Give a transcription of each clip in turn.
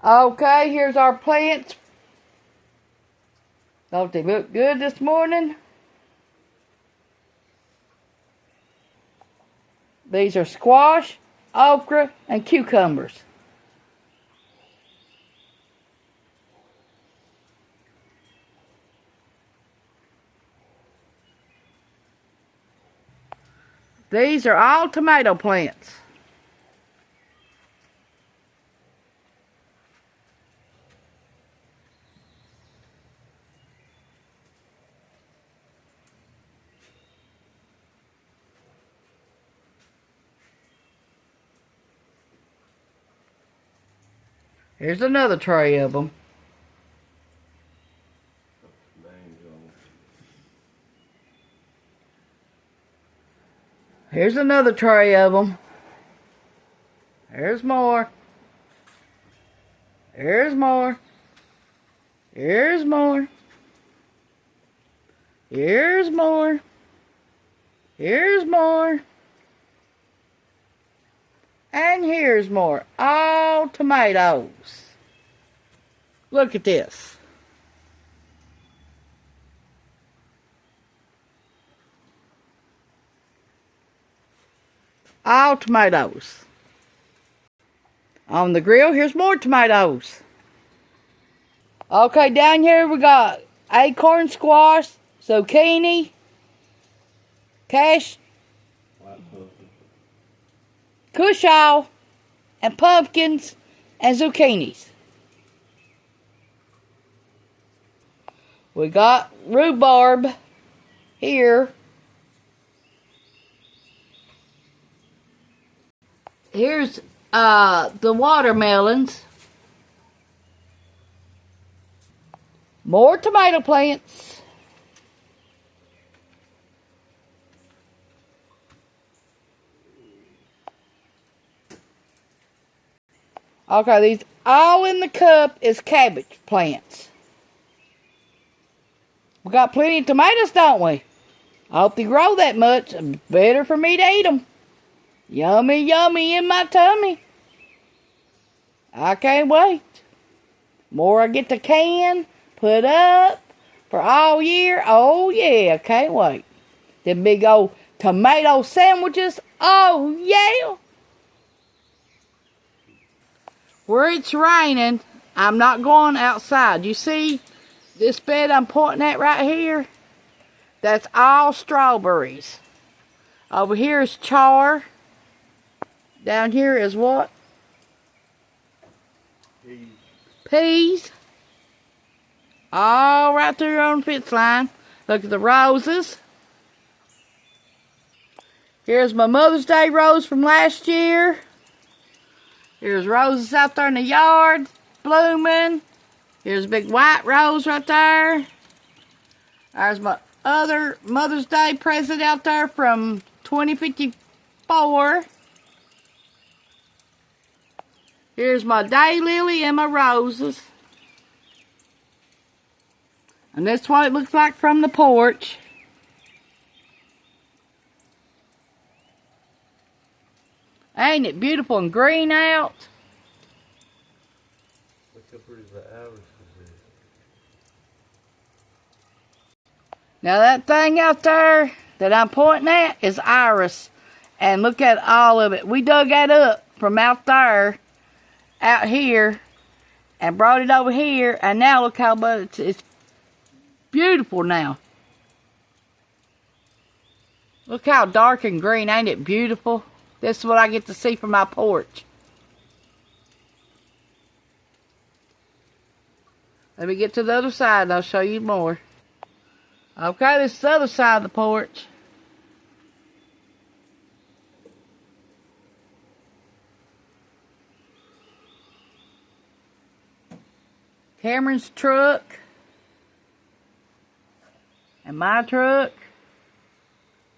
Okay, here's our plants. Don't they look good this morning? These are squash, okra, and cucumbers. These are all tomato plants. Here's another tray of them. Here's another tray of them. There's more. There's more. Here's more. Here's more. Here's more. And here's more. All tomatoes. Look at this. All tomatoes. On the grill, here's more tomatoes. Okay, down here we got acorn squash, zucchini, cushaw, and pumpkins and zucchinis. We got rhubarb here. Here's the watermelons. More tomato plants. Okay, these all in the cup is cabbage plants. We got plenty of tomatoes, don't we? I hope they grow that much. Better for me to eat them. Yummy, yummy in my tummy. I can't wait. More I get to can, put up for all year. Oh yeah, can't wait. Them big old tomato sandwiches. Oh yeah. Where it's raining, I'm not going outside. You see this bed I'm pointing at right here? That's all strawberries. Over here is char. Down here is what? Peas. All right there on the fence line. Look at the roses. Here's my Mother's Day rose from last year. Here's roses out there in the yard, blooming. Here's a big white rose right there. There's my other Mother's Day present out there from 2054. Here's my daylily and my roses. And that's what it looks like from the porch. Ain't it beautiful and green out? Look how pretty the iris is. Now that thing out there that I'm pointing at is iris. And look at all of it. We dug that up from out there, out here, and brought it over here. And now look how much it's beautiful now. Look how dark and green. Ain't it beautiful? This is what I get to see from my porch. Let me get to the other side and I'll show you more. Okay, this is the other side of the porch. Cameron's truck. And my truck.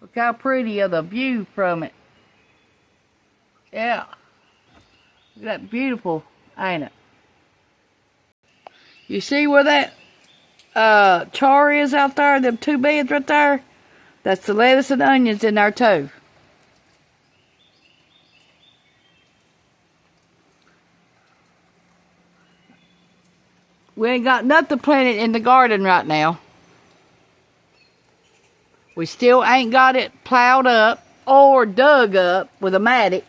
Look how pretty of the view from it. Yeah. Look at that beautiful, ain't it? You see where that char is out there? Them two beds right there? That's the lettuce and onions in there too. We ain't got nothing planted in the garden right now. We still ain't got it plowed up or dug up with a mattock.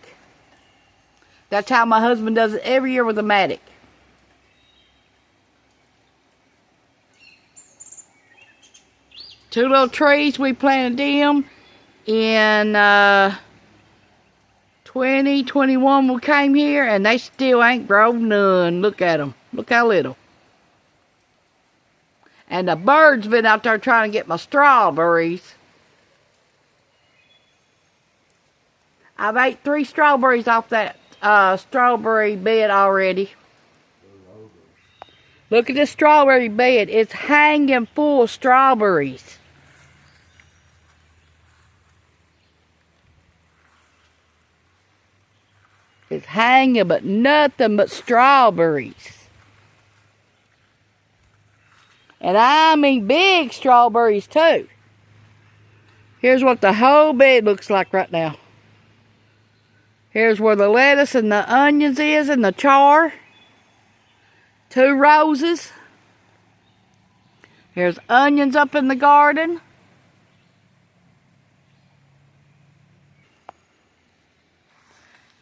That's how my husband does it every year with a mattock. Two little trees, we planted them in 2021 we came here, and they still ain't grown none. Look at them. Look how little. And the birds been out there trying to get my strawberries. I've ate 3 strawberries off that strawberry bed already. Look at this strawberry bed. It's hanging full of strawberries. It's hanging, but nothing but strawberries. And I mean big strawberries too. Here's what the whole bed looks like right now. Here's where the lettuce and the onions is and the char. 2 roses. Here's onions up in the garden.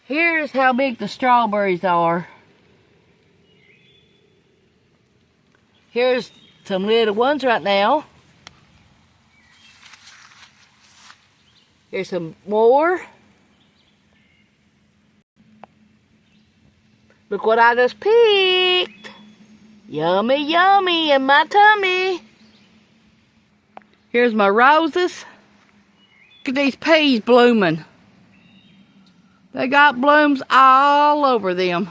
Here's how big the strawberries are. Here's some little ones right now. Here's some more. Look what I just picked. Yummy, yummy in my tummy. Here's my roses. Look at these peas blooming. They got blooms all over them.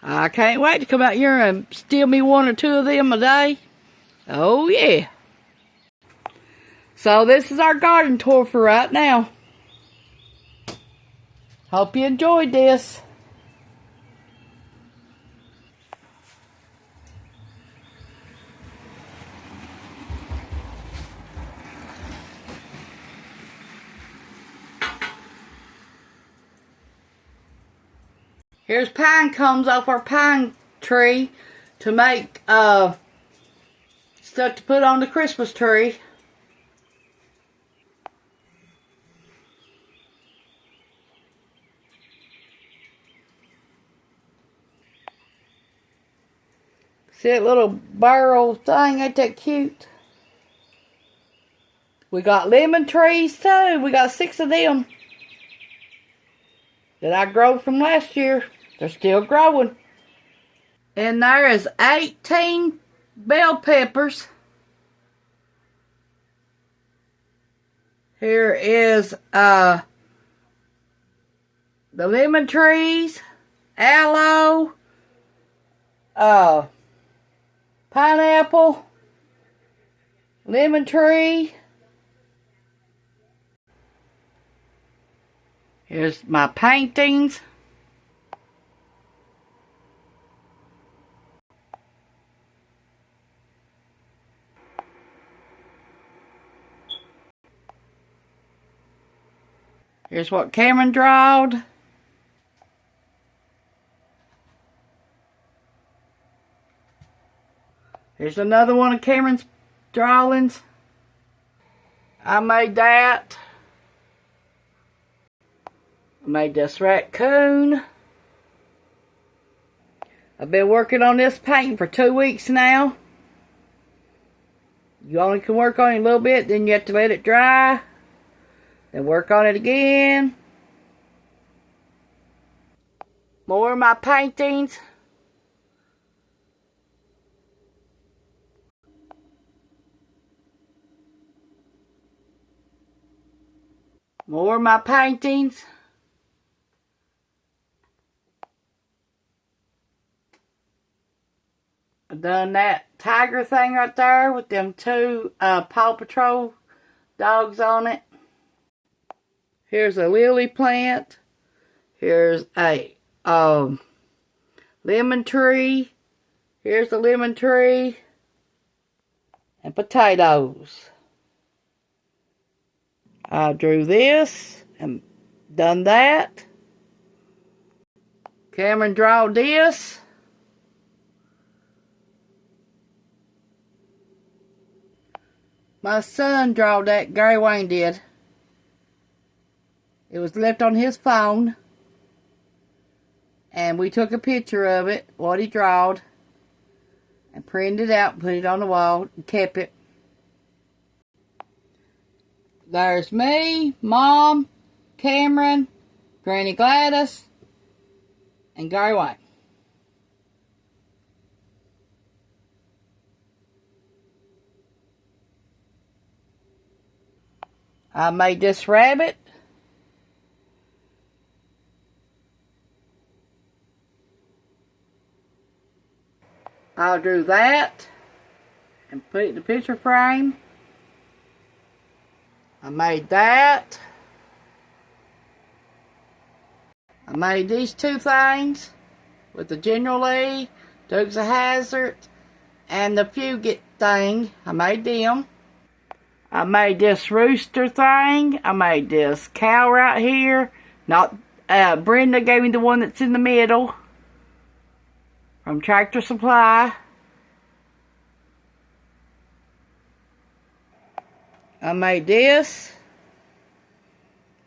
I can't wait to come out here and steal me 1 or 2 of them a day. Oh yeah. So this is our garden tour for right now. Hope you enjoyed this. Here's pine cones off our pine tree to make stuff to put on the Christmas tree. See that little barrel thing? Ain't that cute? We got lemon trees too. We got 6 of them that I grew from last year. They're still growing. And there is 18 bell peppers. Here is the lemon trees, aloe, pineapple, lemon tree. Here's my paintings. Here's what Cameron drawed. Here's another one of Cameron's drawings. I made that. I made this raccoon. I've been working on this painting for 2 weeks now. You only can work on it a little bit, then you have to let it dry. Then work on it again. More of my paintings. More of my paintings. I've done that tiger thing right there with them 2 Paw Patrol dogs on it. Here's a lily plant. Here's a lemon tree. Here's the lemon tree. And potatoes. I drew this and done that. Cameron drawed this. My son drawed that. Gary Wayne did. It was left on his phone. And we took a picture of it, what he drawed. And printed it out, put it on the wall, and kept it. There's me, Mom, Cameron, Granny Gladys, and Gary White. I made this rabbit. I'll do that and put it in the picture frame. I made that. I made these two things with the General Lee, Dukes of Hazzard, and the Fugate thing. I made them. I made this rooster thing. I made this cow right here. Not Brenda gave me the one that's in the middle from Tractor Supply. I made this.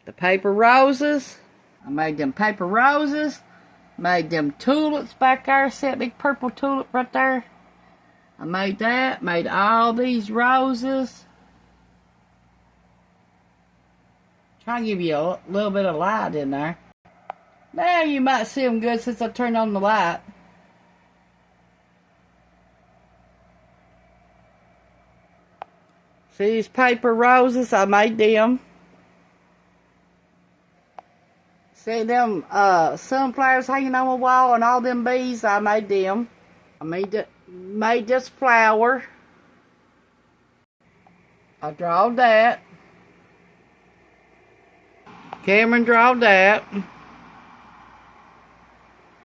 The paper roses. I made them paper roses. Made them tulips back there. See that big purple tulip right there? I made that. Made all these roses. Try to give you a little bit of light in there. Now you might see them good since I turned on the light. See these paper roses? I made them. See them sunflowers hanging on the wall and all them bees? I made them. I made this flower. I drawed that. Cameron drawed that.